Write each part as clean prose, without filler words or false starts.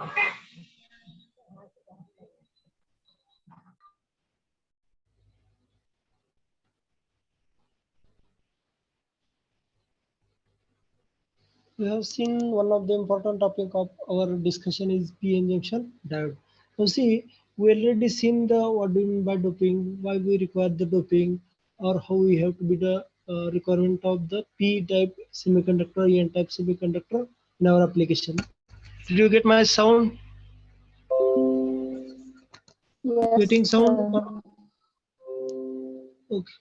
We have seen one of the important topic of our discussion is p-n junction diode. Now see, we already seen the what do we mean by doping, why we require the doping, or how we have to be the requirement of the p-type semiconductor, n-type semiconductor in our application. Did you get my sound? Getting Yes, sound? sir. Okay.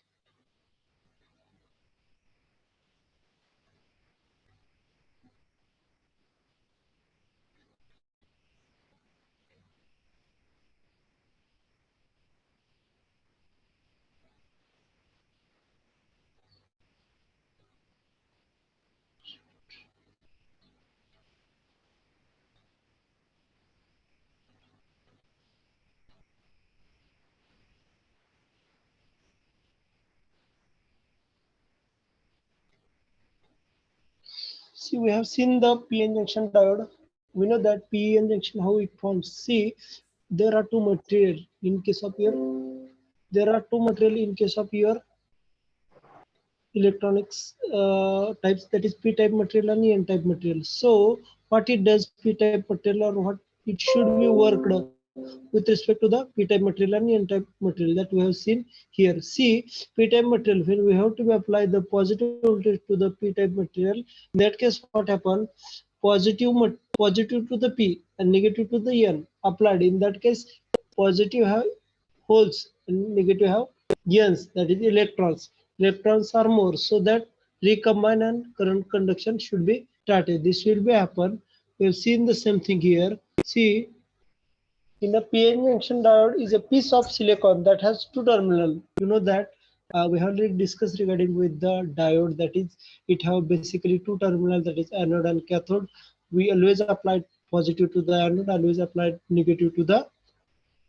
See, we have seen the p-n junction diode. We know that p-n junction how it forms. See, there are two material in case of your there are two material in case of your electronics types, that is p-type material and n-type material. So what it does, p-type material, or what it should be worked with respect to the p-type material and n-type material that we have seen here. See, p-type material, when we have to be apply the positive voltage to the p-type material, in that case what happen, positive to the p and negative to the n applied. In that case, positive have holes and negative have ions, that is electrons. Electrons are more, so that recombine and current conduction should be started. This will be happen. We have seen the same thing here. See, in a PN junction diode is a piece of silicon that has two terminal. You know that we have already discussed regarding with the diode, that is it have basically two terminal, that is anode and cathode. We always apply positive to the anode, always apply negative to the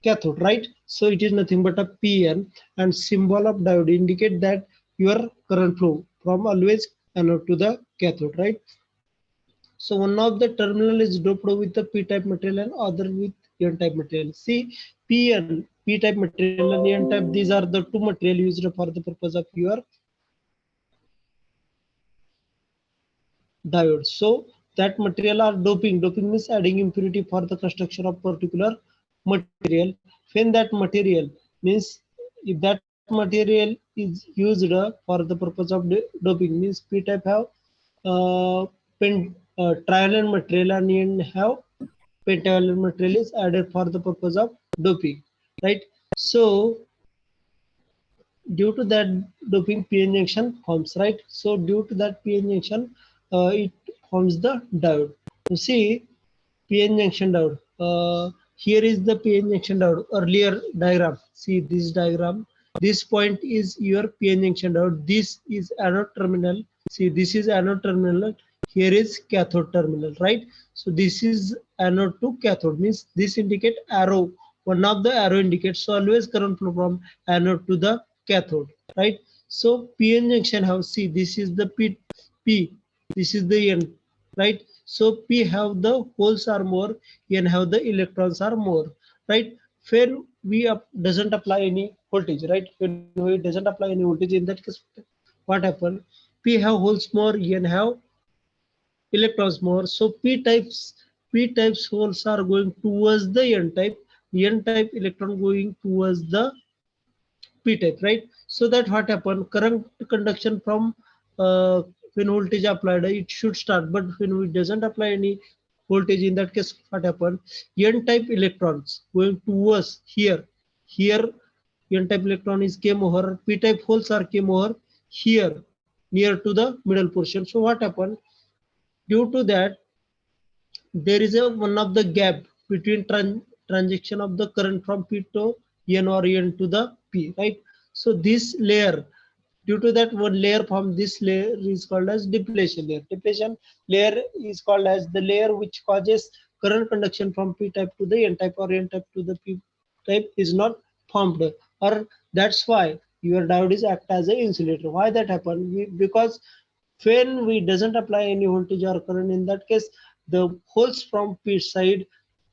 cathode, right? So it is nothing but a PN, and symbol of diode indicate that your current flow from always anode to the cathode, right? So one of the terminal is doped with the p-type material and other with n-type material. See, p-type material and n-type, these are the two material used for the purpose of your diode. So that material are doping. Doping means adding impurity for the construction of particular material. When that material means, if that material is used for the purpose of doping, means p-type have trivalent material and n have pentavalent material is added for the purpose of doping, right? So due to that doping, p-n junction forms, right? So due to that p-n junction, it forms the diode. You see, p-n junction diode, here is the p-n junction diode earlier diagram. See this diagram, this point is your p-n junction diode, this is anode terminal. See, this is anode terminal, here is cathode terminal, right? So this is anode to cathode, means this indicate arrow, one of the arrow indicates, so always current flow from anode to the cathode, right? So p-n junction have, see, this is the p, this is the n, right? So p have the holes are more, n have the electrons are more, right? When we doesn't apply any voltage, right? When we doesn't apply any voltage, in that case what happen, p have holes more, n have electrons more. So p types holes are going towards the n type electron going towards the p-type, right? So that what happen, current conduction from when voltage applied, it should start. But when we doesn't apply any voltage, in that case what happen, n-type electrons going towards here n-type electron is came over, p-type holes are came over here near to the middle portion. So what happened, due to that there is a one of the gap between transaction of the current from p to n or n to the p, right? So this layer, due to that one layer from this layer is called as depletion layer. Depletion layer is called as the layer which causes current conduction from p type to the n type or n type to the p type is not formed, or that's why your diode is act as an insulator. Why that happen? Because when we doesn't apply any voltage or current, in that case the holes from p side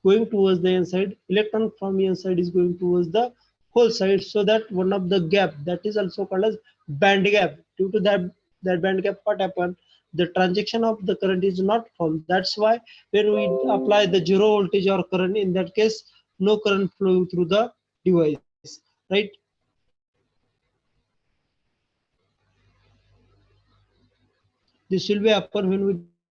going towards the n side, electron from n side is going towards the hole side, so that one of the gap, that is also called as band gap. Due to that band gap, what happened? The transaction of the current is not formed. That's why when we apply the zero voltage or current, in that case no current flowing through the device, right? This will be happen when we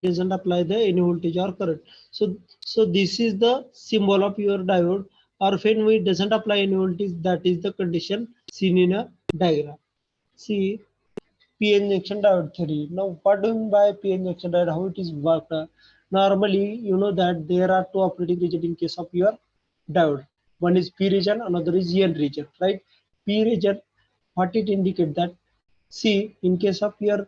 doesn't apply the any voltage or current. So this is the symbol of your diode, or when we doesn't apply any voltage, that is the condition seen in a diagram. See, PN junction diode theory. Now, what do you mean by PN junction diode? How it is worked? Normally, you know that there are two operating region in case of your diode. One is P region, another is N region, right? P region, what it indicate that? See, in case of your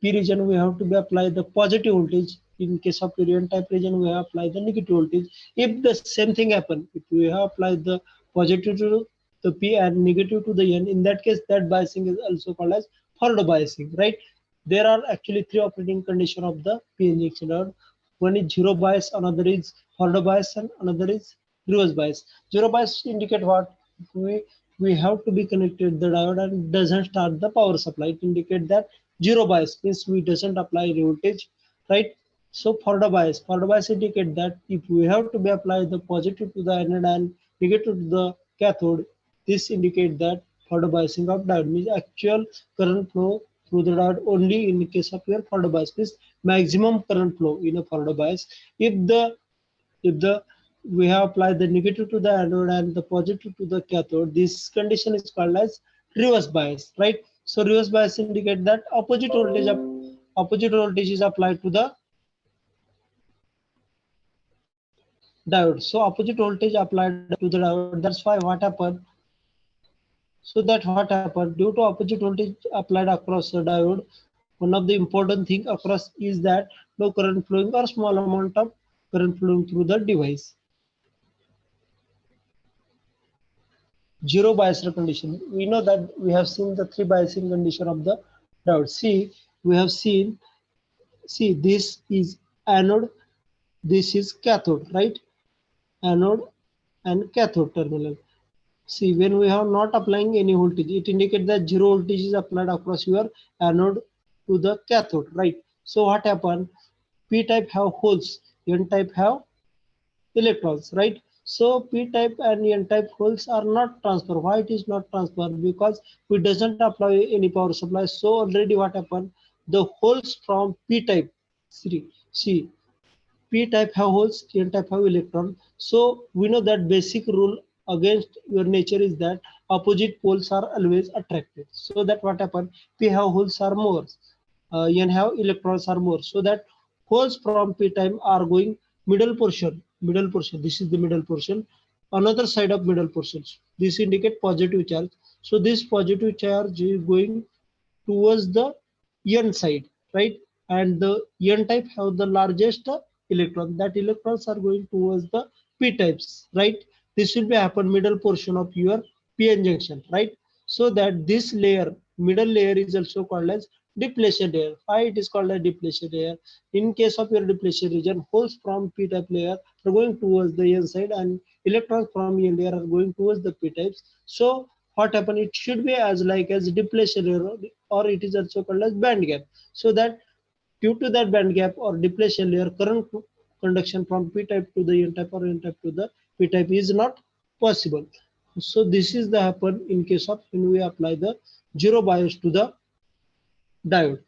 P region, we have to be apply the positive voltage. In case of your N-type region, we have apply the negative voltage. If the same thing happen, if we have applied the positive to the P and negative to the N, in that case, that biasing is also called as forward biasing, right? There are actually three operating condition of the PN junction diode. One is zero bias, another is forward bias, and another is reverse bias. Zero bias indicate what? We we have to be connected the diode and doesn't start the power supply. It indicate that zero bias means we doesn't apply any voltage, right? So forward bias indicate that if we have to be apply the positive to the anode and negative to the cathode, this indicate that forward biasing of diode means actual current flow through the diode only in the case of your forward bias means maximum current flow in a forward bias. If the we have applied the negative to the anode and the positive to the cathode, this condition is called as reverse bias, right? So reverse bias indicate that opposite voltage is applied to the diode. So opposite voltage applied to the diode. That's why what happened. So that what happened due to opposite voltage applied across the diode. One of the important thing across is that no current flowing or small amount of current flowing through the device. Zero bias condition. We know that we have seen the three biasing condition of the diode. See, we have seen, see, this is anode, this is cathode, right? Anode and cathode terminal. See, when we have not applying any voltage, it indicates that zero voltage is applied across your anode to the cathode, right? So what happened? P type have holes, N type have electrons, right? So p-type and n-type holes are not transfer. Why it is not transfer? Because we doesn't apply any power supply. So already what happened? The holes from p-type, see, p-type have holes, n-type have electron. So we know that basic rule against your nature is that opposite poles are always attracted. So that what happened? P have holes are more, n have electrons are more. So that holes from p-type are going middle portion. This is the middle portion. Another side of middle portions. This indicate positive charge. So this positive charge is going towards the n side, right? And the n type have the largest electron. That electrons are going towards the p types, right? This will be happen middle portion of your p-n junction, right? So that this layer, middle layer, is also called as depletion layer. Why it is called a depletion layer? In case of your depletion region, holes from p-type layer are going towards the n side and electrons from n layer are going towards the p types. So what happen? It should be as like as depletion layer, or it is also called as band gap. So that due to that band gap or depletion layer, current conduction from p-type to the n-type or n-type to the p-type is not possible. So this is the happen in case of when we apply the zero bias to the diode,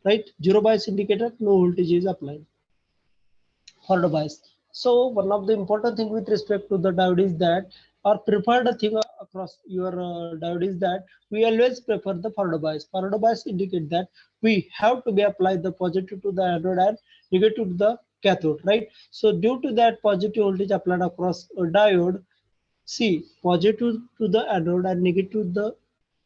right? Zero bias indicator, no voltage is applied. Forward bias. So one of the important thing with respect to the diode is that, or preferred thing across your diode is that we always prefer the forward bias. Forward bias indicate that we have to be applied the positive to the anode and negative to the cathode, right? So due to that positive voltage applied across a diode, see, positive to the anode and negative to the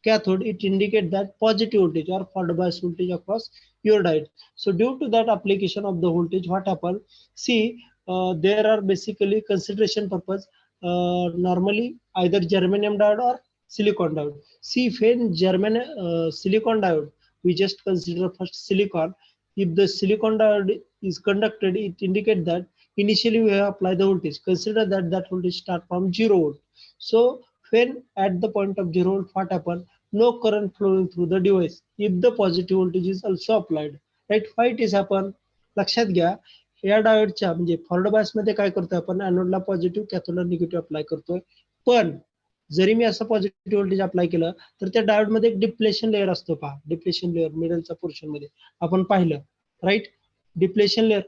cathode, it indicates that positive voltage or forward bias voltage across your diode. So due to that application of the voltage, what happened? See, there are basically consideration purpose. Normally, either germanium diode or silicon diode. See, when silicon diode, we just consider first silicon. If the silicon diode is conducted, it indicates that initially we have applied the voltage. Consider that voltage start from 0 volt. So when at the point of 0 volt, what happen? No current flowing through the device if the positive voltage is also applied. Right? Why it is happen? लक्षात घ्या, या डायोडच्या म्हणजे forward bias मध्ये काय करतोय आपण, एनोडला positive कॅथोडला negative apply करतोय. पण जरी मी असं पॉझिटिव्ह व्होल्टेज अप्लाय केलं तर त्या डायोड मध्ये एक डिप्लेशन लेअर असतो पहा, डिप्लेशन लेअर मिडलच्या पोर्शन मध्ये आपण पाहिलं. राईट, डिप्लेशन लेअर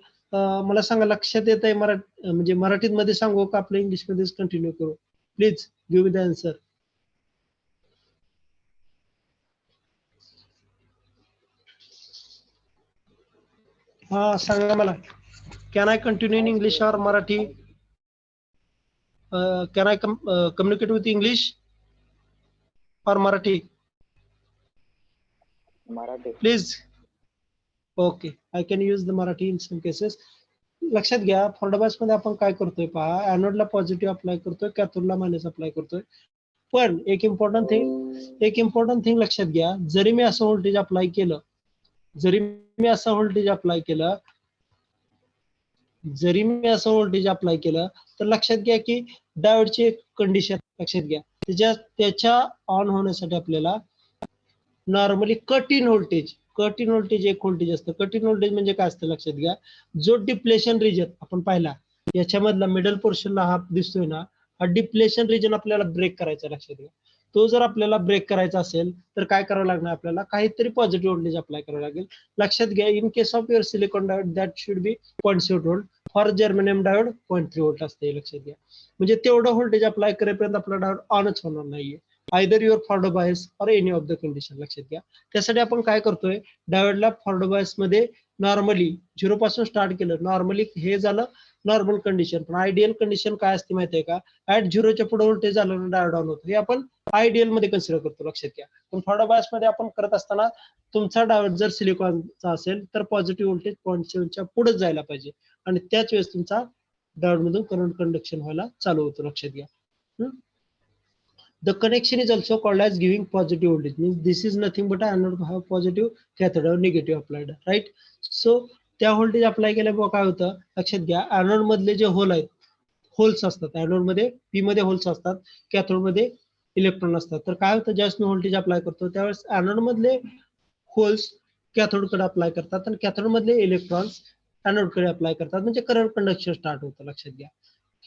मला सांगा लक्षात येत आहे म्हणजे मराठीत मध्ये सांगू का आपलं इंग्लिश मध्येच कंटिन्यू करू? Please give me the answer. हा सांगा मला. Can I continue in English और Marathi? Can I communicate with English और Marathi? Marathi. Please. Okay, I can use the Marathi in some cases. लक्षात घ्या, फॉरवर्ड बायस मध्ये आपण काय करतोय पहा, एनोडला पॉझिटिव्ह अप्लाय करतोय, कॅथोडला मायनस अप्लाय करतोय. पण एक इम्पॉर्टंट थिंग लक्षात घ्या, जरी मी असं व्होल्टेज अप्लाय केलं, जरी मी असं व्होल्टेज अप्लाय केलं तर लक्षात घ्या की डायोडची एक कंडिशन लक्षात घ्या, त्याच्या ऑन होण्यासाठी आपल्याला नॉर्मली कट इन व्होल्टेज एक व्होल्टेज असतं. कट इन व्होल्टेज म्हणजे काय असतं लक्षात घ्या, जो डिप्लेशन रिजन आपण पाहिला याच्यामधला मिडल पोर्शनला हा दिसतोय ना, हा डिप्लेशन रिजन आपल्याला ब्रेक करायचा. लक्षात घ्या, तो जर आपल्याला ब्रेक करायचा असेल तर काय करावं लागणार, आपल्याला काहीतरी पॉझिटिव्ह व्होल्टेज अप्लाय करावं लागेल. लक्षात घ्या, in case of your silicon diode that should be 0.7 volt, for germanium diode 0.3 volt असते. लक्षात घ्या, म्हणजे तेवढं व्होल्टेज अप्लाय करेपर्यंत आपला डायोड ऑनच होणार नाहीये, आयदर युअर फॉरवर्ड बायस और एनी ऑफ द कंडिशन. लक्षात घ्या, त्यासाठी आपण काय करतोय, डायोडला फॉरवर्ड बायस मध्ये नॉर्मली 0 पासून स्टार्ट केलं, नॉर्मली हे झालं नॉर्मल कंडिशन. पण आयडियल कंडिशन काय असते माहितीये का, ऍट 0च्या पुढे व्होल्टेज झालं ना डायोड ऑन होतो, हे आपण आयडियल मध्ये कन्सिडर करतो. लक्षात घ्या, पण फॉरवर्ड बायस मध्ये आपण करत असताना तुमचा डायोड जर सिलिकॉनचा असेल तर पॉझिटिव्ह व्होल्टेज 0.7च्या पुढे जायला पाहिजे आणि त्याच वेळेस तुमचा डायोड मधून करंट कंडक्शन व्हायला चालू होतो. लक्षात घ्या. The connection is also called as giving positive voltage, means this is nothing but anode have positive, cathode have negative applied. Right, so त्या व्होल्टेज अप्लाय केल्यामुळे काय होतं लक्षात घ्या, एनोड मधले जे होल आहेत, होल्स असतात एनोड मध्ये, पी मध्ये होल्स असतात, कॅथोड मध्ये इलेक्ट्रॉन असतात. तर काय होतं, ज्यावेळेस मी व्होल्टेज अप्लाय करतो त्यावेळेस एनोड मधले होल्स कॅथोड कडे अप्लाय करतात आणि कॅथोड मधले इलेक्ट्रॉन्स एनोड कडे अप्लाय करतात, म्हणजे करंट कंडक्शन स्टार्ट होतं. लक्षात घ्या,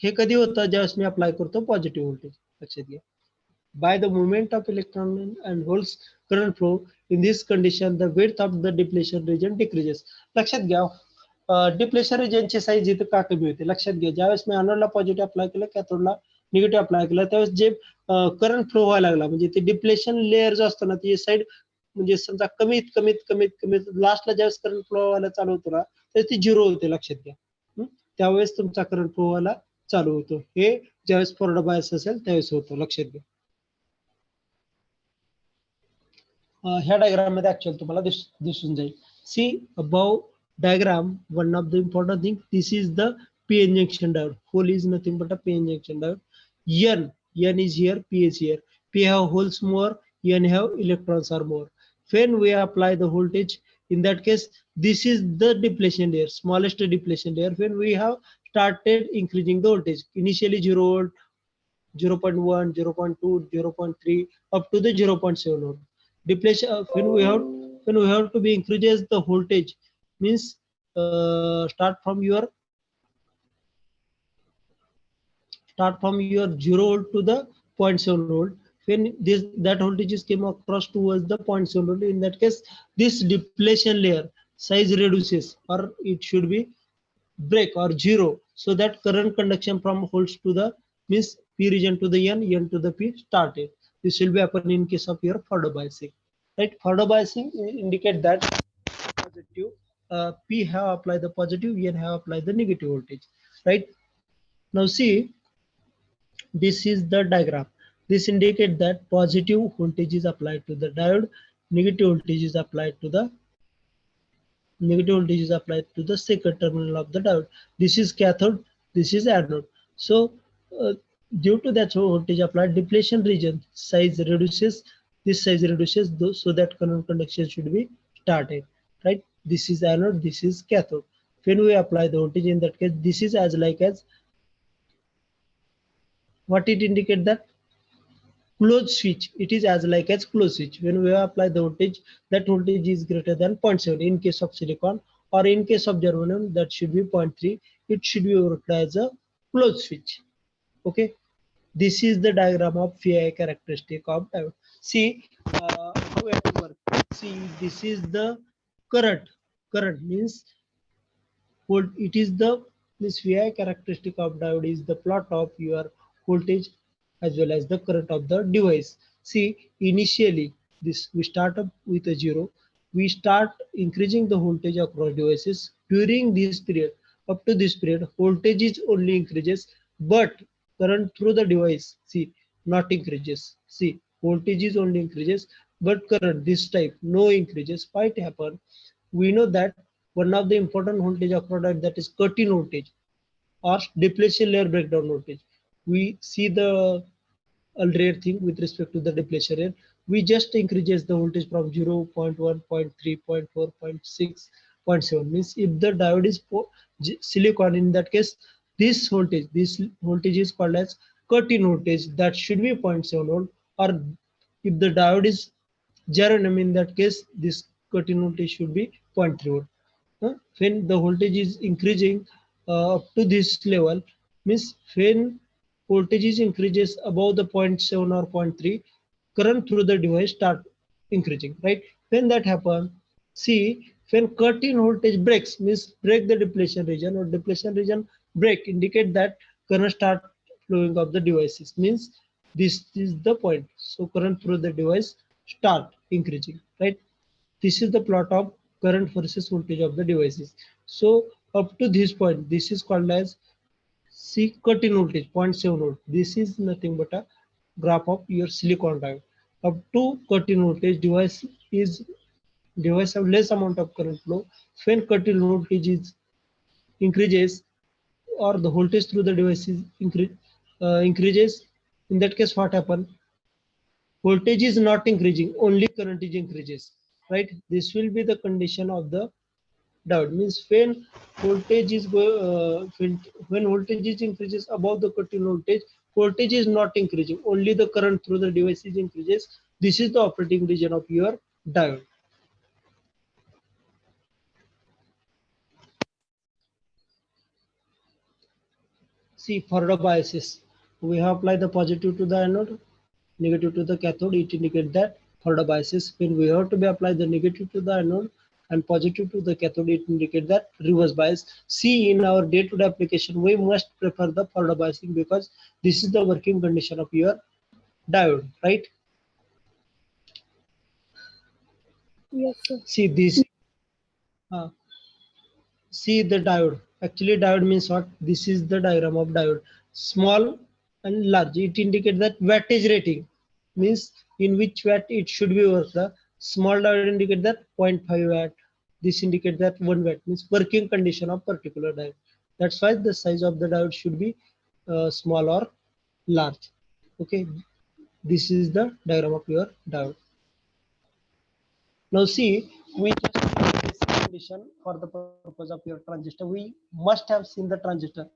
हे कधी होतं, ज्यावेळेस मी अप्लाय करतो पॉझिटिव्ह व्होल्टेज. लक्षात घ्या, by the movement of electron and holes current flow, in this condition the width of the depletion region decreases. लक्षात घ्या, डिप्लेशन रिजनची साईज इथं का कमी होते. लक्षात घ्या, ज्यावेळेस मी एनोडला पॉझिटिव्ह अप्लाय केलं, कॅथोडला निगेटिव्ह अप्लाय केलं, त्यावेळेस जे करंट फ्लो व्हायला लागला, म्हणजे ते डिप्लेशन लेअर जो असतो ना, ती साईड म्हणजे समजा कमीत लास्टला ज्यावेळेस करंट फ्लो व्हायला चालू होतो ना, तर ती 0 होते. लक्षात घ्या, त्यावेळेस तुमचा करंट फ्लो व्हायला चालू होतो. हे ज्यावेळेस फॉरवर्ड बायस असेल त्यावेळेस होतं. लक्षात घ्या, ह्या डायग्राम मध्ये ऍक्च्युअल तुम्हाला दिसून जाईल. See above diagram, one of the important thing, this is the p n junction diode. Hole is nothing but a p n junction diode. n is here, p is here. p have holes more, n have electrons are more. When we apply the voltage, in that case this is the depletion layer, smallest depletion layer. When we have started increasing the voltage, initially 0 volt, 0.1, 0.2, 0.3 up to the 0.7 volt. Depletion, when we have to be increases the voltage, means start from your 0 volt to the 0.7 volt. When that voltage is came across towards the 0.7 volt, in that case this depletion layer size reduces, or it should be break or 0, so that current conduction from holes to the, means p region to the n to the p started. This will be happen in case of your forward biasing. Right, forward biasing indicate that positive, p have applied the positive, n have applied the negative voltage. Right, now see, this is the diagram. This indicates that positive voltage is applied to the diode, negative voltage is applied to the second terminal of the diode. This is cathode, this is anode. So due to that voltage applied, depletion region size reduces, this size reduces, so that current conduction should be started. Right, this is anode, this is cathode. when we apply the voltage, in that case, this is as like as what it indicate that closed switch. It is as like as closed switch. When we apply the voltage, that voltage is greater than 0.7 in case of silicon, or in case of germanium that should be 0.3. It should be worked as a closed switch. Okay, this is the diagram of VI characteristic of diode. See how it works. See, this is the current. Current means it is the this VI characteristic of diode is the plot of your voltage as well as the current of the device. See, initially this we start up with a 0. We start increasing the voltage across devices. During this period, up to this period, voltage is only increases, but current through the device, see, not increases. See, voltage is only increases, but current this type no increases. Why it happen? We know that one of the important voltage of product, that is cut-in voltage or depletion layer breakdown voltage. We see the rare thing with respect to the depletion layer. We just increases the voltage from 0, 0.1, 0.3, 0.4, 0.6, 0.7. Means if the diode is silicon, in that case, this voltage is called as cut-in voltage, that should be 0.7 volt. Or if the diode is germanium, in that case, this cut-in voltage should be 0.3 volt. When the voltage is increasing up to this level, means when voltage is increases above the 0.7 or 0.3, current through the device start increasing, right? When that happens, see, when cut-in voltage breaks, means break the depletion region, or depletion region break, indicate that current start flowing of the devices, means this is the point. So current through the device start increasing, right? This is the plot of current versus voltage of the devices. So up to this point, this is called as C cut-in voltage 0.7 volt. This is nothing but a graph of your silicon diode. Up to cut-in voltage, device have less amount of current flow. When cut-in voltage is increases, or the voltage through the device is increases, in that case what happen? Voltage is not increasing, only current is increases, right? This will be the condition of the diode. Means when voltage is when voltage is increases above the cut-in voltage, voltage is not increasing, only the current through the device is increases. This is the operating region of your diode. See, for the biases, we have applied the positive to the anode, negative to the cathode. It indicates that for the biases, when we have to be applied the negative to the anode and positive to the cathode, it indicates that reverse bias. See, in our day-to-day application, we must prefer the forward biasing, because this is the working condition of your diode, right? Yes, sir. See this. See the diode. Actually, diode means what? This is the diagram of diode. Small and large. It indicates that wattage rating, means in which watt it should be worked. The small diode indicates that 0.5 watt. This indicates that 1 watt, means working condition of particular diode. That's why the size of the diode should be small or large. Okay, this is the diagram of your diode. Now see, we just have this condition for the purpose of your transistor. We must have seen the transistor.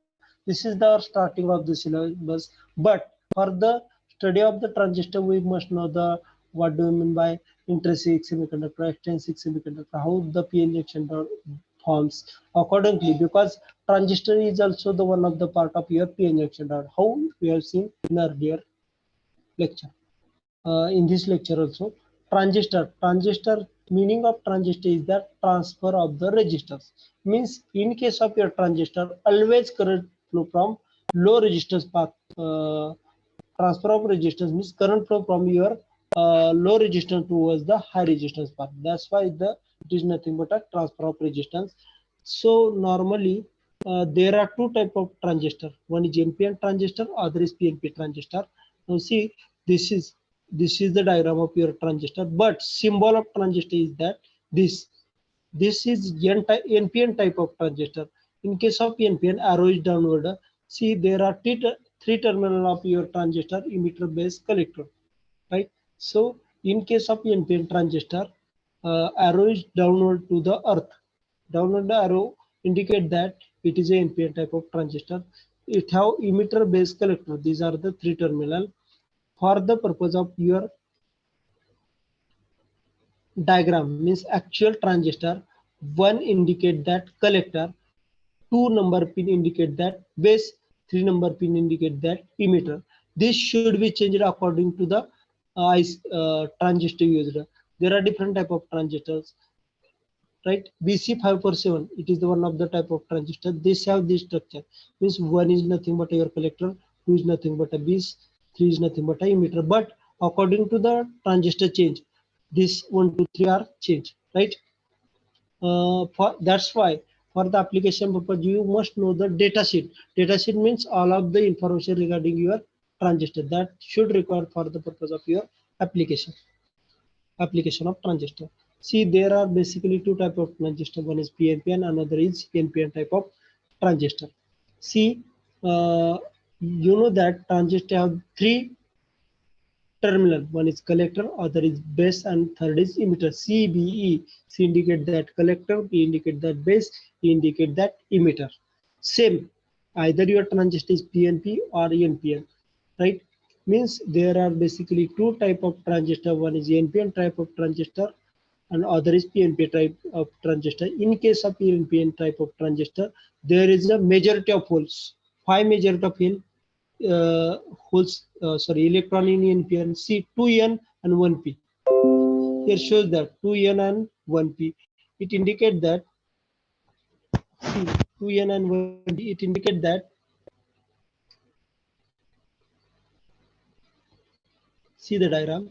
This is the starting of the syllabus. But for the study of the transistor, we must know the what do you mean by intrinsic semiconductor, extrinsic semiconductor, how the p-n junction forms accordingly, because transistor is also the one of the part of your p-n junction diode, how we have seen in earlier lecture. In this lecture also, transistor meaning of transistor is the transfer of the resistors. Means in case of your transistor, always current flow from low resistance path. Transfer of resistance means current flow from your low resistance towards the high resistance path. That's why it is nothing but a transfer of resistance. So normally there are two type of transistor. One is NPN transistor, other is PNP transistor. Now see, this is the diagram of your transistor, but symbol of transistor is that this is NPN type of transistor. In case of NPN, arrow is downward. See, there are three terminal of your transistor, emitter, base, collector, right? So in case of NPN transistor, arrow is downward to the earth. Downward the arrow indicate that it is a NPN type of transistor. It have emitter, base, collector. These are the three terminal. For the purpose of your diagram, means actual transistor, one indicate that collector, two number pin indicate that base, three number pin indicate that emitter. This should be changed according to the transistor used. There are different type of transistors, right? BC547, it is the one of the type of transistor. This have this structure, means one is nothing but your collector, two is nothing but a base, three is nothing but a emitter. But according to the transistor change, this 1, 2, 3 are changed, right? For that's why for the application purpose you must know the data sheet. Data sheet means all of the information regarding your transistor that should require for the purpose of your application of transistor. See, there are basically two type of transistor. One is PNP and another is NPN type of transistor. See, you know that transistor have three terminal. One is collector, other is base, and third is emitter. CBE. C indicate that collector, B indicate that base, E indicate that emitter. Same, either your transistor is PNP or NPN, right? Means there are basically two type of transistor. One is NPN type of transistor and other is PNP type of transistor. In case of PNP type of transistor, there is a majority of holes. Five majority of holes, sorry, electron in NPN. See, 2n and 1p. Here shows that 2n and 1p. It indicate that, see, 2n and 1p. It indicate that, see the diagram,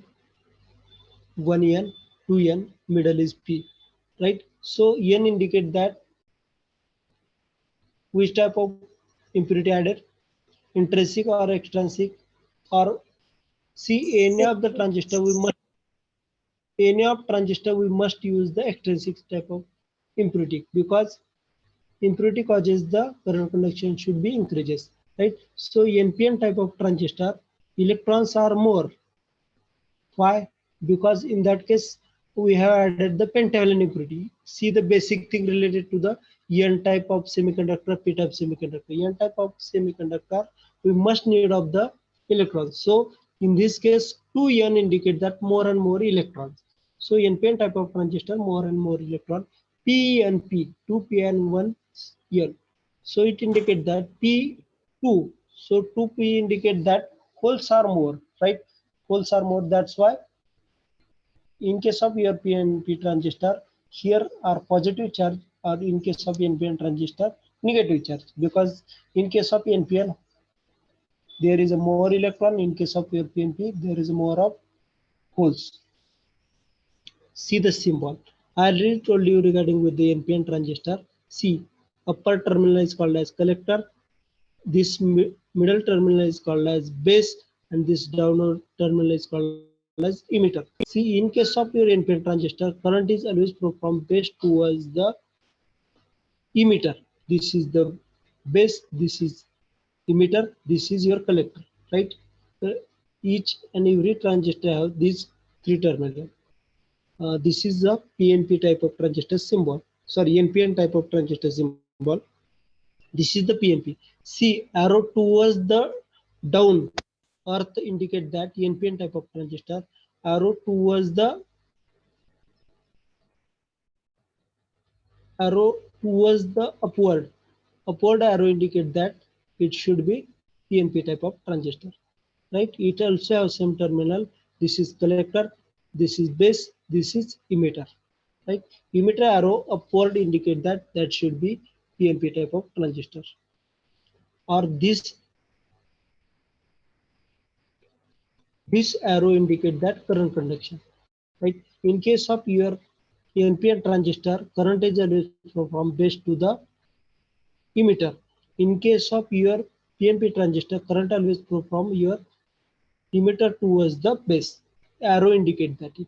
1n, 2n, middle is p, right? So n indicate that which type of impurity added, intrinsic or extrinsic, or see any of transistor we must use the extrinsic type of impurity, because impurity causes the current conduction should be increases, right? So NPN type of transistor, electrons are more. Why? Because in that case we have added the pentavalent impurity. See the basic thing related to the N type of semiconductor, P type semiconductor. N type of semiconductor we must need of the electrons. So in this case 2N indicate that more and more electrons. So NPN type of transistor, more and more electron. P and P, 2P and 1N. So it indicate that P2. So 2P indicate that holes are more, right? Holes are more. That's why in case of your PNP transistor, here are positive charge, or in case of NPN transistor, negative charge. Because in case of NPN, there is a more electron. In case of your PNP, there is more of holes. See the symbol. I already told you regarding with the NPN transistor. See, upper terminal is called as collector. This middle terminal is called as base, and this downward terminal is called as emitter. See, in case of your NPN transistor, current is always flow from base towards the emitter. This is the base, this is emitter, this is your collector, right? Each and every transistor have these three terminals. This is the PNP type of transistor symbol. Sorry, NPN type of transistor symbol. This is the PNP. See, arrow towards the down earth indicate that NPN type of transistor. Arrow towards the upward arrow indicate that it should be PNP type of transistor, right? It also has same terminal. This is collector, this is base, this is emitter, right? Emitter arrow upward indicate that that should be PNP type of transistor, or this arrow indicate that current conduction, right? In case of your NPN transistor, current is always flow from base to the emitter. In case of your PNP transistor, current always flow from your emitter towards the base. Arrow indicate that it.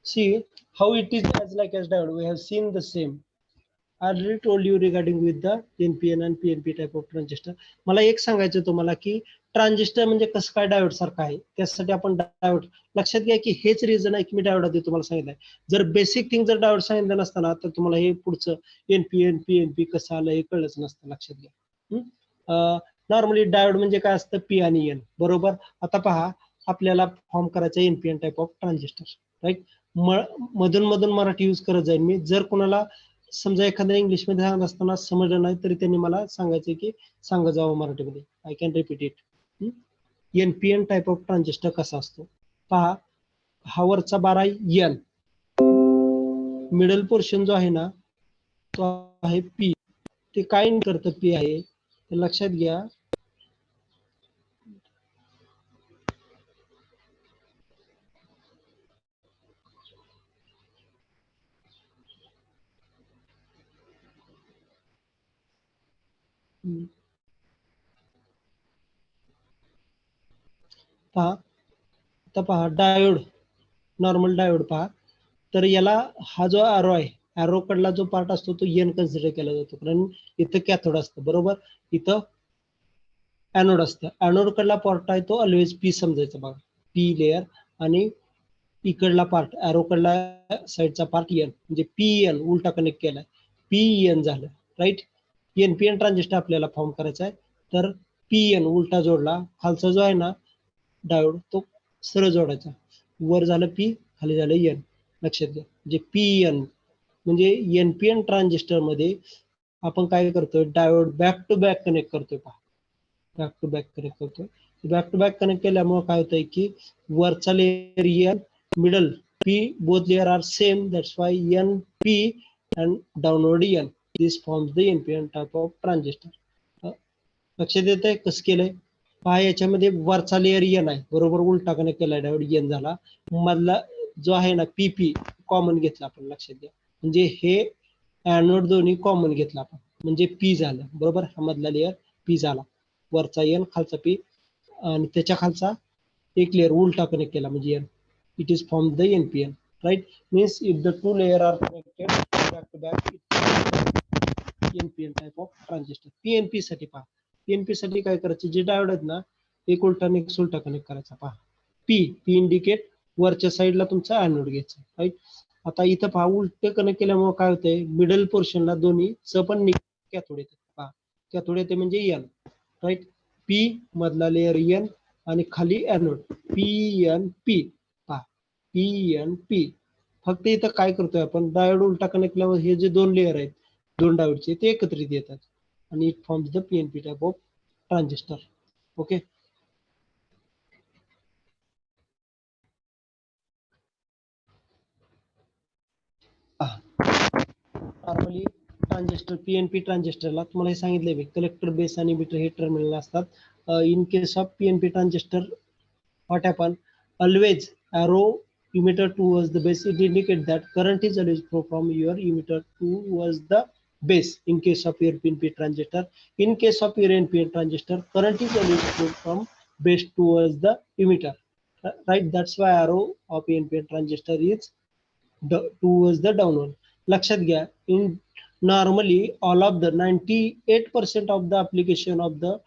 See how it is as like as diode. We have seen the same. I already told you regarding with the NPN and PNP type of transistor. मला एक सांगायचं तुम्हाला की transistor म्हणजे कसं काय diode सारखं आहे, त्यासाठी आपण डायोड लक्षात घ्या की हेच रिझन आहे की मी डायोड आधी तुम्हाला सांगितलंय. जर बेसिक थिंग जर डायोड सांगितलं नसताना तर तुम्हाला हे पुढचं एनपीएन पीएनपी कसं आलं हे कळलंच नसतं. लक्षात घ्या. नॉर्मली डायोड म्हणजे काय असतं, पी आणि एन, बरोबर. आता पहा, आपल्याला फॉर्म करायचं NPN type of transistor, right. मधून मधून मराठी यूज करत जाईल मी. जर कोणाला समजा एखाद्या इंग्लिश मध्ये सांगत असताना समजलं नाही तरी त्यांनी मला सांगायचं की सांगा जावं मराठीमध्ये. I can repeat it. NPN type of transistor कसा असतो पहा. हा वरचा बारा एन, मिडल पोर्शन जो आहे ना तो आहे पी. ते काय करतं पी आहे ते लक्षात घ्या. पहा, आता पहा डायोड, नॉर्मल डायोड पहा. तर याला हा जो एरो आहे, एरो कडला जो पार्ट असतो तो एन कन्सिडर केला जातो, कारण इथं कॅथोड असतं, बरोबर. इथं एनोड असतं. एनोड कडला पार्ट आहे तो ऑलवेज पी समजायचा बघा, पी लेअर. आणि इकडला पार्ट, एरो कडला साईडचा पार्ट एन, म्हणजे पी एन उलटा कनेक्ट केलाय, पी एन झालं, राईट. एनपीएन ट्रान्झिस्टर आपल्याला फॉर्म करायचा आहे, तर पी एन उलटा जोडला, खालचा जो आहे ना डायोड तो सरळ जोडायचा. वर झालं पी, खाली झालं एन. लक्षात घ्या, म्हणजे पी एन म्हणजे एनपीएन ट्रान्झिस्टर मध्ये आपण काय करतोय, diode back to back connect करतोय. पहा, बॅक टू बॅक कनेक्ट करतोय. बॅक टू बॅक कनेक्ट केल्यामुळे काय होतंय की वरचा layer N, middle P, both layer are same, that's why N P and downward N. This forms the NPN type of transistor. लक्षात येतंय कसं केलंय पहा. याच्यामध्ये वरचा लेअर एन आहे, बरोबर, उलटा कनेक्ट केला डायोड, एन झाला. मधला जो आहे ना पीपी कॉमन घेतला आपण. लक्षात घ्या, म्हणजे हे एनोड दोन्ही कॉमन घेतला आपण, म्हणजे पी झालं, बरोबर. हा मधला लेअर पी झाला, वरचा एन, खालचा पी, आणि त्याच्या खालचा एक लेअर उलटा कनेक्ट केला म्हणजे N. It is form the NPN, right. Means if the two layer are connected back to back, NPN type of transistor. PNP साठी पहा, पीएनपी साठी काय करायचं, जे डायोड आहेत ना एक उलटा आणि एक उलटा कनेक्ट करायचा. पहा, पी, पी इंडिकेट वरच्या साईडला तुमचा एनोड घ्यायचा, राईट. आता इथं पहा, उलट कनेक्ट केल्यामुळे काय होतंय, मिडल पोर्शनला दोन्ही च पण कॅथोड येते. पहा, कॅथोड येते म्हणजे एन, राईट. पी मधला लेअर एन आणि खाली एनोड, पी एन पी. पहा, पी एन पी. फक्त इथं काय करतोय आपण, डायोड उलटा कनेक्ट केल्यावर हे जे दोन लेअर आहेत दोन डायोडचे ते एकत्रित येतात आणि it forms the PNP type of transistor. Okay. Normally transistor, PNP ट्रान्झिस्टरला तुम्हाला हे सांगितलंय मी, कलेक्टर, बेस आणि इमिटर हे टर्मिनल असतात. In case of PNP transistor what happen, always arrow emitter towards the base, it indicate that current is always flow from your emitter towards the base. In case of your PNP transistor, in case of your NPN transistor, current is always flow from base towards the emitter, right. That's why arrow of NPN transistor is towards the downward. लक्षात घ्या, in normally all of the 98% of the application of the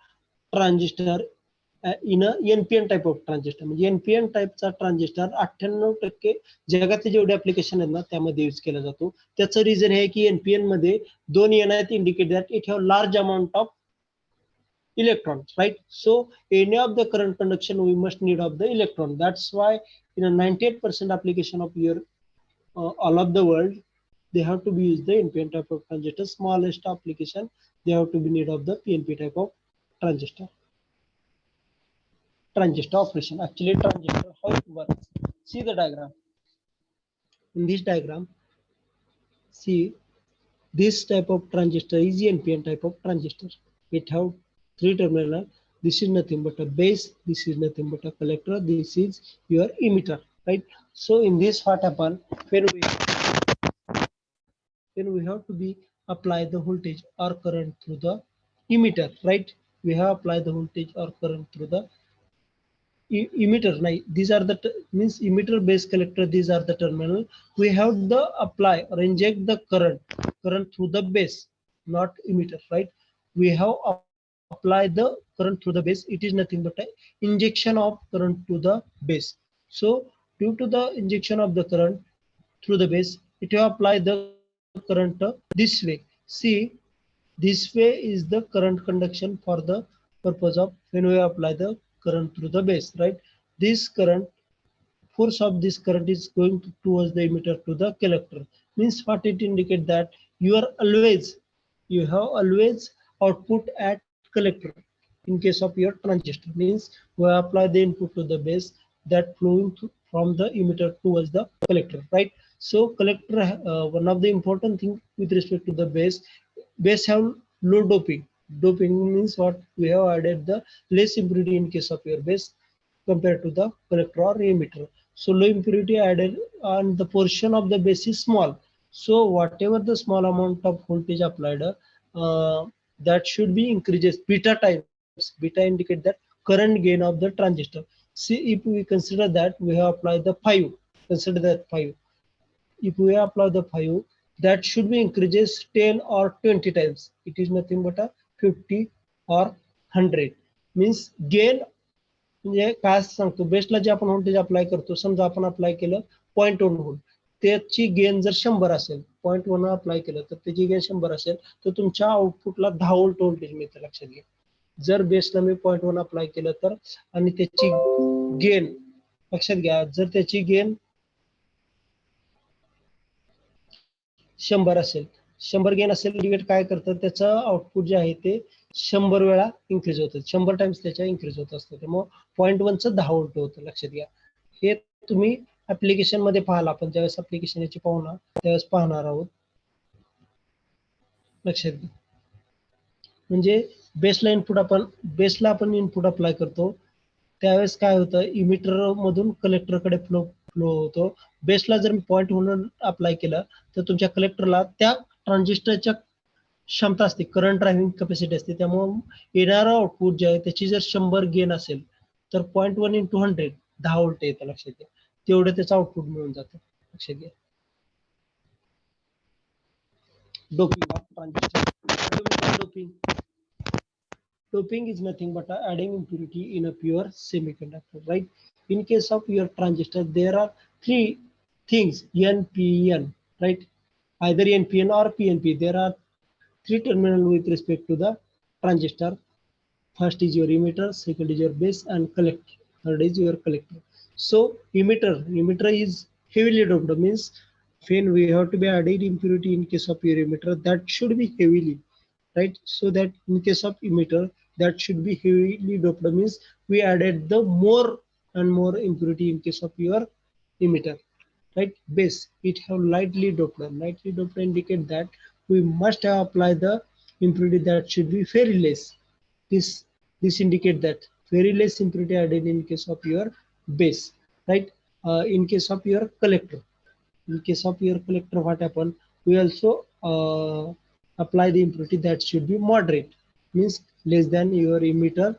transistor in NPN type of transistor, म्हणजे NPN टाइपचा transistor 98% जगातले जेवढे application आहेत ना त्यामध्ये use केला जातो. त्याचं रिझन आहे की एनपीएन मध्ये दोन एन आहेत, indicate that it have large amount of electrons, right. So any of the current conduction we must need of the electron. That's why in a 98% application of your all of the world they have to be use the NPN type of transistor. Smallest application they have to be need of the PNP type of transistor. Transistor operation, actually transistor, how it works, see the diagram. In this diagram, see, this type of transistor is NPN type of transistor. It have three terminal. This is nothing but a base, this is nothing but a collector, this is your emitter, right. So in this what happen, when we have to be apply the voltage or current through the emitter, right. We have apply the voltage or current through the emitter. These are the means emitter, base, collector, these are the terminal. We have the apply or inject the current current through the base, not emitter, right? We have applied the current through the base. It is nothing but a injection of current to the base. So due to the injection of the current through the base, it will apply the current this way. See, this way is the current conduction for the purpose of when we apply the current through the base, right? This current, force of this current is going towards the emitter to the collector. Means what it indicate that you have always output at collector in case of your transistor. Means we apply the input to the base that flowing from the emitter towards the collector, right? So collector, one of the important thing with respect to the base have low doping. Doping means what? We have added the less impurity in case of your base compared to the collector or emitter. So low impurity added and the portion of the base is small. So whatever the small amount of voltage applied, that should be increases beta times. Beta indicate that current gain of the transistor. See, if we consider that we have applied the 5, consider that 5. If we apply the 5, that should be increases 10 or 20 times. It is nothing but a 50 or 100. Means gain म्हणजे काय सांगतो, बेसला जे आपण voltage apply करतो, समजा आपण apply केलं 0.1 volt, त्याची gain जर 100 असेल, 0.1 अप्लाय केलं तर त्याची गेन 100 असेल, तर तुमच्या आउटपुटला 10 व्होल्ट व्होल्टेज मिळतं. लक्षात घ्या, जर बेसला मी 0.1 अप्लाय केलं तर आणि त्याची गेन, लक्षात घ्या, जर त्याची गेन 100 असेल, 100 गेन असेल, इंडिकेट काय करतं, त्याचं आउटपुट जे आहे ते 100 वेळा इन्क्रीज होतं, 100 टाइम्स त्याच्या इन्क्रीज होत असतं. त्यामुळे 0.1चं 10 व्होल्ट होतं. लक्षात घ्या, हे तुम्ही ऍप्लिकेशन मध्ये पाहाल, आपण ज्यावेळेस ऍप्लिकेशन याची पाहू ना त्यावेळेस पाहणार आहोत. लक्षात घ्या, म्हणजे बेसला आपण इनपुट अप्लाय करतो त्यावेळेस काय होतं, इमिटर मधून कलेक्टरकडे फ्लो होतो. बेसला जर मी 0.1 अप्लाय केलं तर तुमच्या कलेक्टरला त्या ट्रान्झिस्टरच्या क्षमता असते, करंट ड्रायव्हिंग कॅपॅसिटी असते. त्यामुळे येणारं आउटपुट जे आहे त्याची जर 100 गेन असेल तर 0.1 इंटू 100 10 व्होल्ट येतं. लक्षात घ्या, तेवढं त्याचं आउटपुट मिळून जातं. लक्षात घ्या. Doping of transistor. Doping is nothing but adding impurity in a pure semiconductor, right? In case of your transistor, there are three things, NPN, right? Either NPN or PNP. There are three terminals with respect to the transistor. First is your emitter, second is your base, and collector. Third is your collector. So emitter is heavily doped, means when we have to be added impurity in case of your emitter, that should be heavily, right? So that in case of emitter, that should be heavily doped, means we added the more and more impurity in case of your emitter, right? Base, it have lightly doped. Lightly doped indicate that we must have applied the impurity that should be very less. This indicate that very less impurity added in case of your base, right? In case of your collector, what happen, we also apply the impurity that should be moderate, means less than your emitter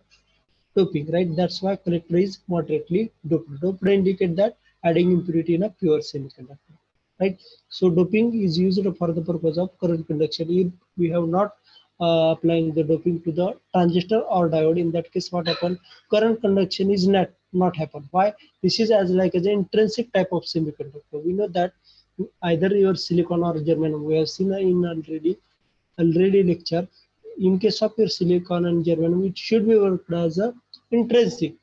doping, right? That's why collector is moderately doped. Doped indicate that adding impurity in a pure semiconductor, right? So doping is used for the purpose of current conduction. If we have not applying the doping to the transistor or diode, in that case what happen, current conduction is not happen. Why? This is as like as an intrinsic type of semiconductor. We know that either your silicon or germanium, we have seen in already lecture. In case of your silicon and germanium, it should be worked as a intrinsic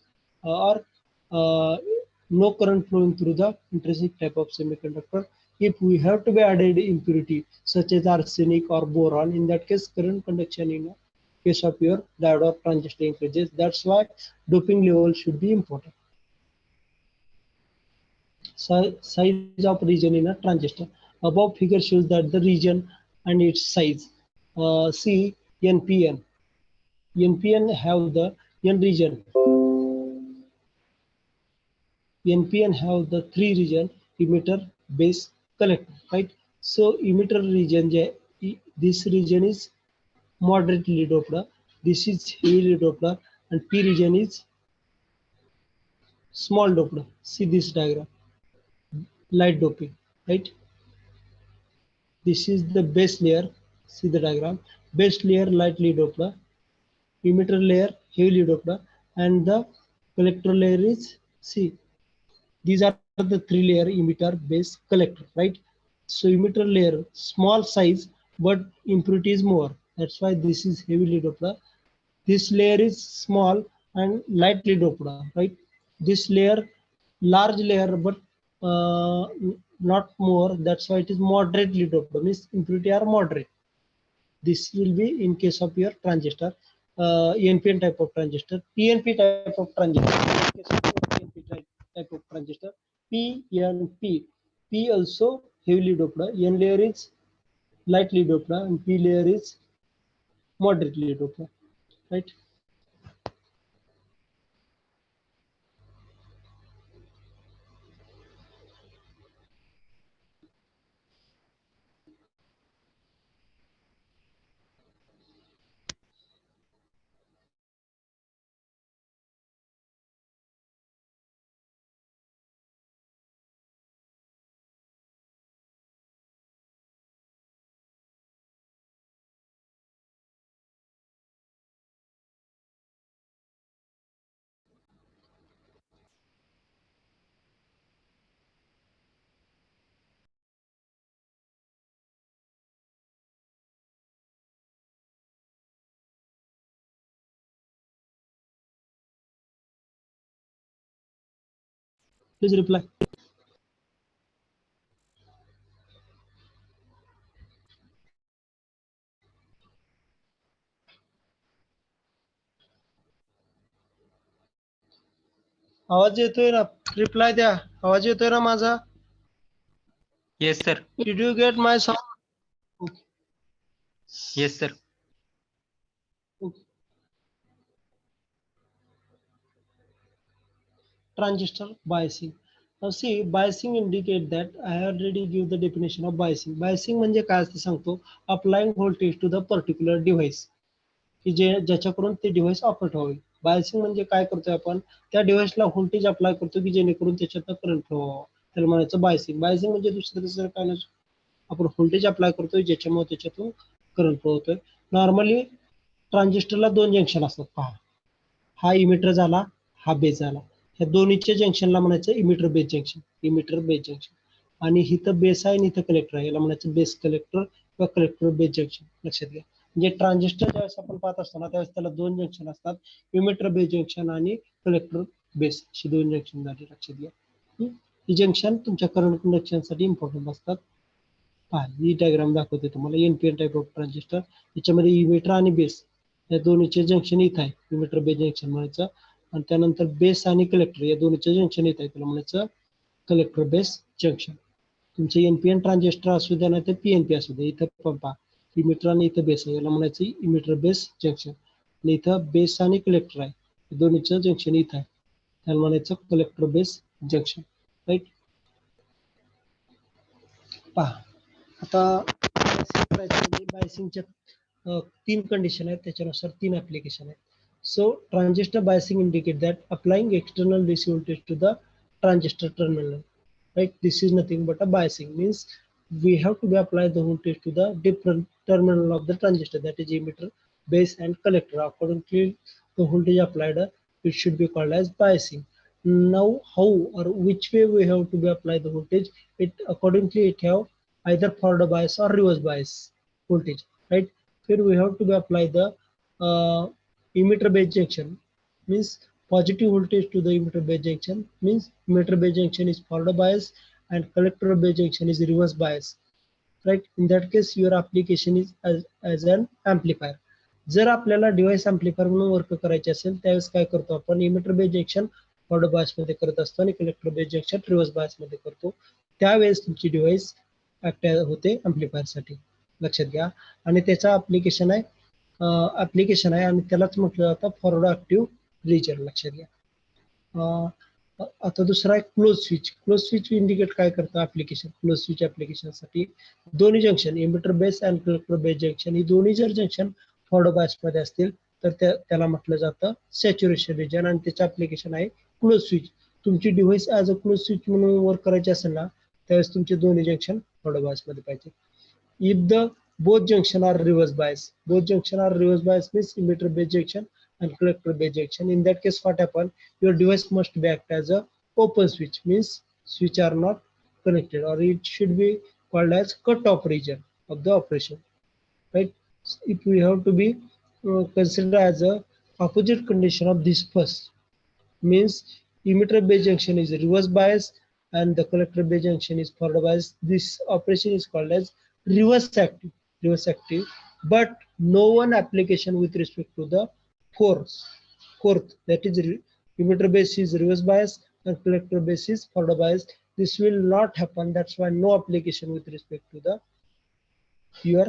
or no current flowing through the intrinsic type of semiconductor. If we have to be added impurity such as arsenic or boron, in that case current conduction in case of your diode or transistor increases. That's why doping level should be important. Size of region in a transistor. Above figure shows that the region and its size. See NPN. NPN have the N region. NPN have the three region: emitter, base, collector, right? So emitter region, this region is moderately doped, this is heavily doped, and P region is small doped. See this diagram, light doping, right? This is the base layer. See the diagram. Base layer lightly doped, emitter layer heavily doped, and the collector layer is C. These are the three layer emitter, base, collector, right? So emitter layer small size, but impurity is more. That's why this is heavily doped. This layer is small and lightly doped, right? This layer large layer, but uh, not more. That's why it is moderately doped. Means impurity are moderate. This will be in case of your transistor, NPN type of transistor, PNP type of transistor. In case of your PNP type of transistor, PNP. P also heavily doped. N layer is lightly doped, and P layer is moderately doped. Right? Please reply. आवाज येतोय ना? Reply द्या. आवाज येतोय ना माझा? Yes, sir. Did you get my sound? Okay. Yes, sir. Okay. Transistor biasing. Now see, biasing indicate that I already give the definition of biasing. Biasing म्हणजे काय असते सांगतो, applying voltage to the particular device. की ज्याच्याकडून ते device operate व्हावे. Biasing म्हणजे काय करतोय आपण, त्या डिव्हाइसला व्होल्टेज अप्लाय करतो की जेणेकरून त्याच्यातनं करंट फ्लो व्हावा. त्याला म्हणायचं बायसिंग. बायसिंग म्हणजे दुसरं काय नसतं, आपण व्होल्टेज अप्लाय करतोय ज्याच्यामुळे त्याच्यातून करंट फ्लो होतोय. नॉर्मली ट्रान्झिस्टरला 2 जंक्शन असतात पहा. हा इमिटर झाला, हा बेस झाला. ह्या दोन्हीच्या जंक्शनला म्हणायचं emitter base junction, emitter base junction. आणि इथं बेस आहे आणि इथं कलेक्टर आहे, याला म्हणायचं बेस कलेक्टर किंवा कलेक्टर बेस जंक्शन. लक्षात घ्या. म्हणजे ट्रान्झिस्टर ज्यावेळेस आपण पाहत असताना त्यावेळेस त्याला 2 जंक्शन असतात, इमिटर बेस जंक्शन आणि कलेक्टर बेस, अशी 2 जंक्शन झाली. लक्षात घ्या. ही जंक्शन तुमच्या करंट कंडक्शनसाठी इम्पॉर्टंट असतात. पहा, ही डायग्राम दाखवते तुम्हाला एनपीएन टाइप ऑफ ट्रान्झिस्टर. याच्यामध्ये इमिटर आणि बेस या दोन्हीचे जंक्शन इथं आहे, इमिटर बेस जंक्शन म्हणायचं. आणि त्यानंतर बेस आणि कलेक्टर या दोन्हीचे जंक्शन येत आहे, त्याला म्हणायचं कलेक्टर बेस जंक्शन. तुमचे एनपीएन ट्रान्झिस्टर असू द्या नाही तर पीएनपी असू द्या, इथं पहा इमिटर आणि इथं बेस आहे, याला म्हणायचं इमिटर बेस जंक्शन. आणि इथं बेस आणि कलेक्टर आहे, दोन्हीचं जंक्शन इथं आहे, त्याला म्हणायचं कलेक्टर बेस जंक्शन. राईट. पहा आता बायसिंगच्या 3 कंडिशन आहेत, त्याच्यानुसार 3 ऍप्लिकेशन आहेत. So transistor biasing indicate that applying external DC voltage to the transistor terminal, right? This is nothing but a biasing. Means we have to be apply the voltage to the different terminal of the transistor, that is emitter, base and collector. Accordingly, the voltage applied, it should be called as biasing. Now, how or which way we have to be apply the voltage? It accordingly it have either forward bias or reverse bias voltage, right? Here we have to be apply the emitter base junction, means positive voltage to the emitter base junction, means emitter base junction is forward bias and collector base junction is reverse bias, right? In that case your application is as an amplifier. जर आपल्याला device amplifier म्हणून work करायचे असेल त्यावेळेस काय करतो आपण, emitter base junction forward bias मध्ये करत असतो आणि collector base junction reverse bias मध्ये करतो. त्यावेळेस तुमची डिव्हाइस ऍक्ट होते अँप्लिफायर साठी. लक्षात घ्या. आणि त्याचा ऍप्लिकेशन आहे आणि त्यालाच म्हटलं जातं फॉरवर्ड ऍक्टिव्ह रिजन. लक्षात घ्या. आता दुसरा आहे close switch. Close switch indicate काय करतं ऍप्लिकेशन, क्लोज स्विच ऍप्लिकेशनसाठी दोन्ही जंक्शन इमिटर बेस आणि कलेक्टर बेस जंक्शन ही दोन्ही जर जंक्शन फॉरवर्ड बायस मध्ये असतील तर त्याला म्हटलं जातं सॅच्युरेशन रिजन आणि त्याचं ऍप्लिकेशन आहे क्लोज स्विच. तुमची device as a close switch म्हणून वर्क करायची असेल ना त्यावेळेस तुमचे दोन्ही जंक्शन फॉरवर्ड बायस मध्ये पाहिजे. if the both junction are reverse bias. Both junction are reverse bias means emitter base junction and collector base junction. In that case, what happen? Your device must be act as a open switch, means switch are not connected, or it should be called as cut-off region of the operation, right? If we have to be considered as a opposite condition of this first, means emitter base junction is reverse bias and the collector base junction is forward bias. This operation is called as reverse active, but no one application with respect to the fourth, that is emitter base is reverse bias and collector base is forward bias. This will not happen. That's why no application with respect to the your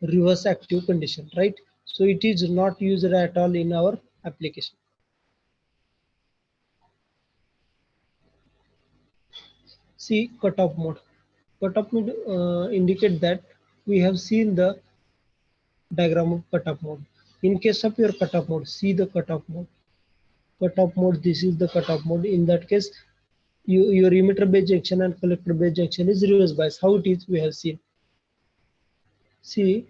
reverse active condition, right? So it is not used at all in our application. See cutoff mode. Cutoff mode indicate that we have seen the diagram of cutoff mode. In case of your cutoff mode, see the cutoff mode. Cutoff mode, this is the cutoff mode. In that case, your emitter base junction and collector base junction is reverse bias. How it is, we have seen. See,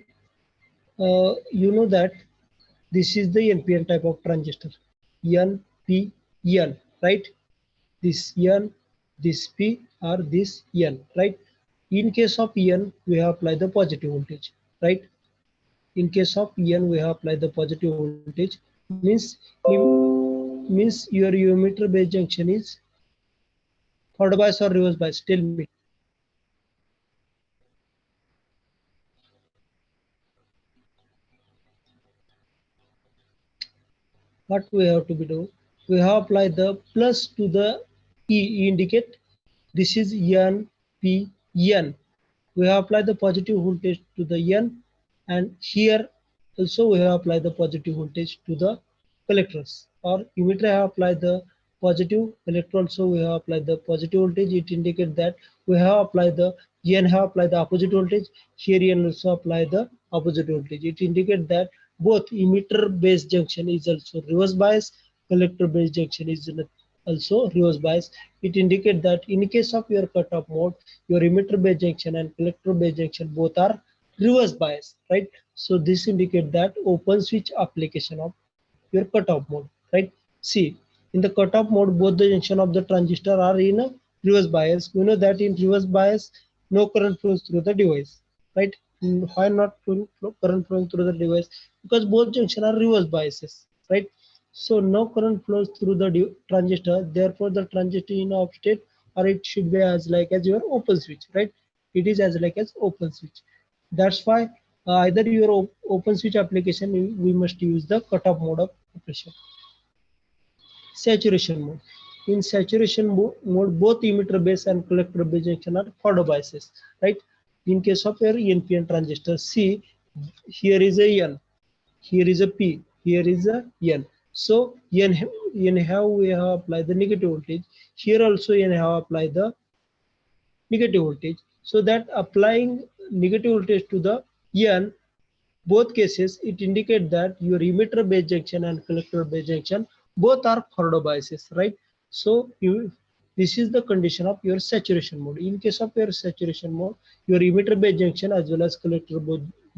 you know that this is the NPN type of transistor, NPN, right? This N, this P, or this N, right? In case of N, we have applied the positive voltage, right? In case of N, we have applied the positive voltage. Means your emitter base junction is forward bias or reverse bias. Tell me. What we have to be do? We have applied the plus to the E indicate this is N, P, N. We have applied the positive voltage to the N, and here also we have applied the positive voltage to the collectors, or emitter have applied the positive, collector also we have applied the positive voltage. It indicates that we have applied the N have applied the opposite voltage, here N also apply the opposite voltage. It indicates that both emitter base junction is also reverse bias, collector base junction is also reverse bias. It indicates that in case of your cutoff mode, your emitter base junction and collector base junction both are reverse bias, right? So this indicates that open switch application of your cutoff mode, right? See, in the cutoff mode, both the junction of the transistor are in a reverse bias. We know that in reverse bias, no current flows through the device, right? Why not current flowing through the device? Because both junction are reverse biases, right? So no current flows through the transistor. Therefore, the transistor in off state, or it should be as like as your open switch, right? It is as like as open switch. That's why either your open switch application, we must use the cutoff mode of operation. Saturation mode. In saturation mode, both emitter base and collector base junction are forward biases, right? In case of your NPN transistor, see, here is a N, here is a P, here is a N. So N have we have applied the negative voltage. Here also N have applied the negative voltage. So that applying negative voltage to the N, both cases, it indicates that your emitter base junction and collector base junction both are forward biases, right? So this is the condition of your saturation mode. In case of your saturation mode, your emitter base junction as well as collector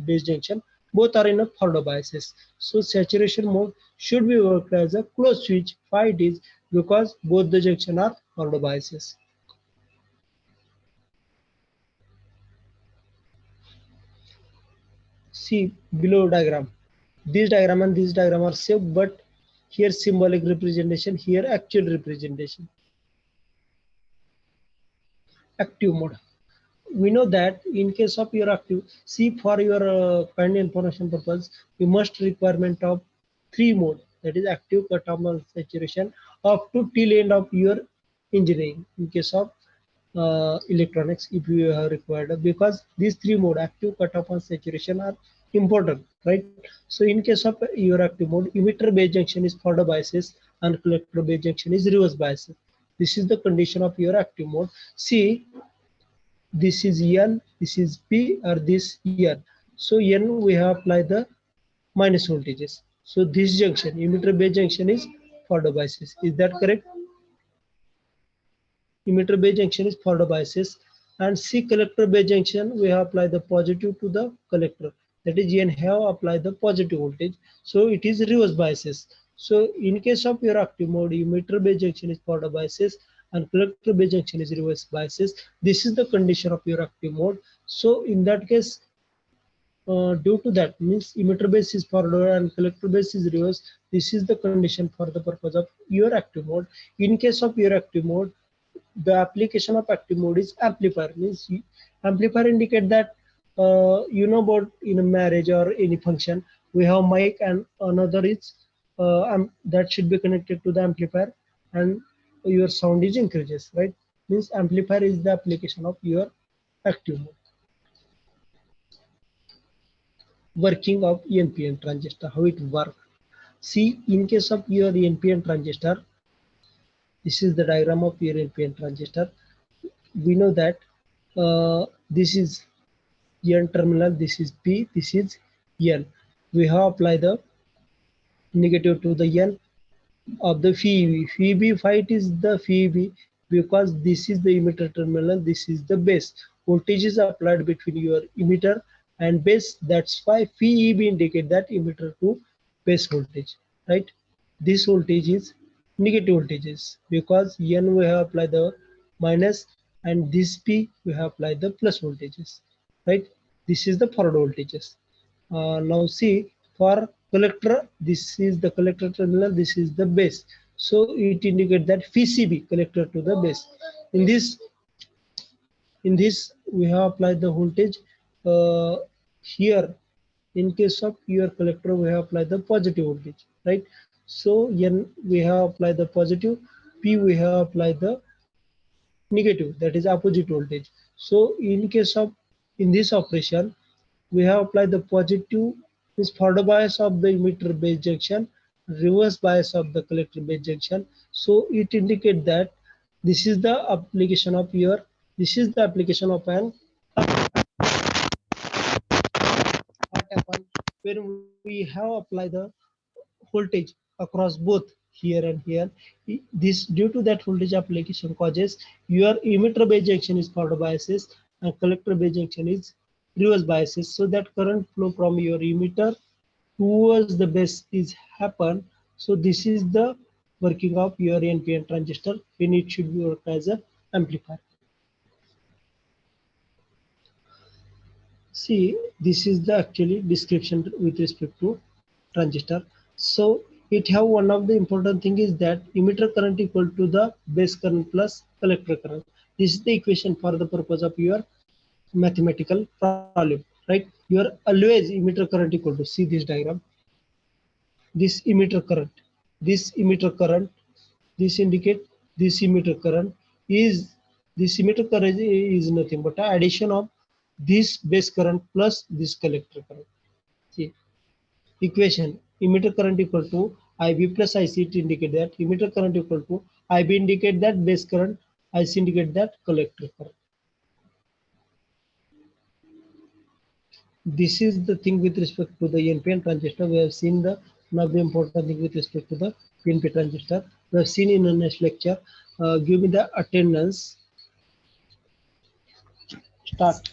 base junction both are in a forward biases. So saturation mode should be worked as a closed switch. Why it is? Because both the junction are forward biases. See below diagram. This diagram and this diagram are same, but here symbolic representation, here actual representation. Active mode. We know that in case of your active, see, for your kind information purpose, you must requirement of 3 mode, that is active, cutoff, and saturation, up to till end of your engineering. In case of electronics, if you have required, because these 3 mode, active, cutoff, and saturation, are important, right? So in case of your active mode, emitter base junction is forward biases and collector base junction is reverse biases. This is the condition of your active mode. See, this is N, this is P, or this N. So N, we have applied the minus voltages. So this junction, emitter base junction, is forward biases. Is that correct? Emitter base junction is forward biases. And C, collector base junction, we have applied the positive to the collector. That is, N have applied the positive voltage. So it is reverse biases. So in case of your active mode, emitter base junction is forward biases and collector base junction is reverse biases. This is the condition of your active mode. So in that case, due to that, means emitter base is forward and collector base is reverse. This is the condition for the purpose of your active mode. In case of your active mode, the application of active mode is amplifier. Means amplifier indicate that you know about in a marriage or any function, we have mic and another is that should be connected to the amplifier and your sound is increases, right? Means amplifier is the application of your active mode. Working of NPN transistor, how it works. See, in case of your NPN transistor, this is the diagram of your NPN transistor. We know that this is N terminal, this is P, this is N. We have applied the negative to the N of the phi B. Phi it is the phi B because this is the emitter terminal, this is the base. Voltage is applied between your emitter and base. That's why phi B indicate that emitter to base voltage, right? This voltage is negative voltages because N we have applied the minus and this P we have applied the plus voltages, right? This is the forward voltages. Now see, for collector, this is the collector terminal, this is the base. So it indicates that PCB collector to the base. In this we have applied the voltage here. In case of your collector, we have applied the positive voltage, right? So N we have applied the positive, P we have applied the negative, that is opposite voltage. So in case of in this operation, we have applied the positive is forward bias of the emitter base junction, reverse bias of the collector base junction. So it indicates that this is the application of your, this is the application of an what happen when we have applied the voltage across both here and here. This due to that voltage application causes your emitter base junction is forward biases and collector base junction is reverse biases. So that current flow from your emitter towards the base is happen. So this is the working of your NPN transistor when it should be work as an amplifier. See, this is the actually description with respect to transistor. So it have one of the important thing is that emitter current equal to the base current plus collector current. This is the equation for the purpose of your mathematical problem, right? Your always emitter current equal to, see this diagram, this emitter current, this emitter current, this indicate this emitter current is, this emitter current is nothing but addition of this base current plus this collector current. See, equation emitter current equal to IB plus IC, it indicate that emitter current equal to IB indicate that base current, IC indicate that collector current. This is the thing with respect to the NPN transistor. We have seen the one of the important thing with respect to the PNP transistor. We have seen in the next lecture. Give me the attendance. Start.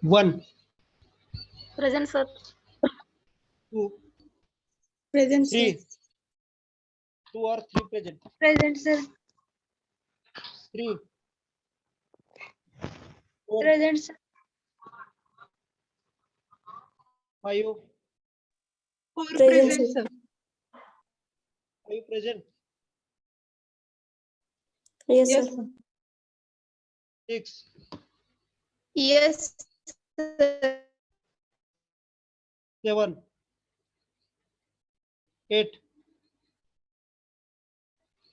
1, Present, sir. 2, Present, 3. 2 or 3 present. Present, sir. 3. 4, Present, sir. 5. 4 present, sir. 5 present. Yes, sir. 6. Yes, sir. 7. 8.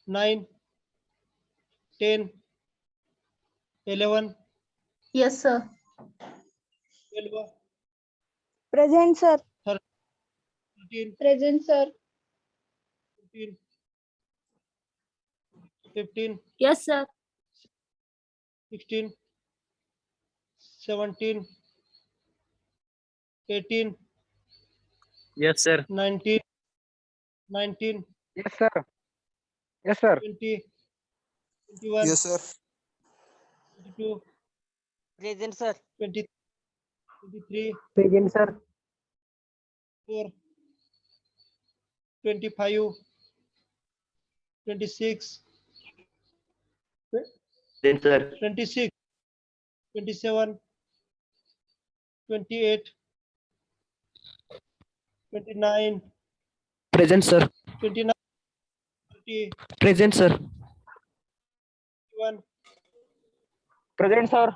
9. 10. 11. Yes, sir. 12. Present, sir. 13. Present, sir. 14. 15. Yes, sir. 16. 17. 18. Yes, sir. 19. 19. Yes, sir. Yes, sir. 20. 21. Yes, sir. 22. Present, sir. 20, 23, Present, sir. 4, 25, 26, Present, sir. 26, 27, 28, 29, Present, sir. 29, 30, Present, sir. 31, Present, sir.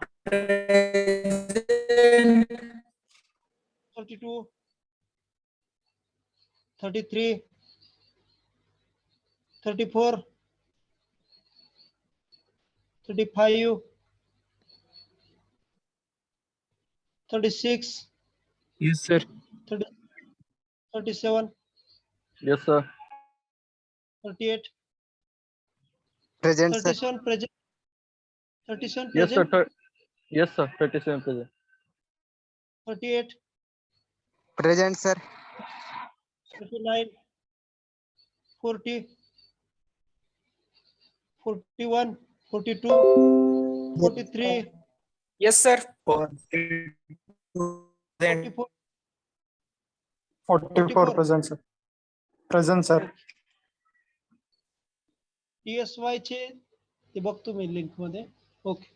32, 33, 34, 35, 36, Yes, sir. 30, 37, Yes, sir. 38, Present, sir. 37 present, 37 Yes, sir. present, Yes, sir. 37 present. 38, Present, sir. 39, 40, 41, 42, 43, Yes, sir. 44, 44 44. present, sir. Present, sir. TSY चे ते बघतो मी link मध्ये. Okay.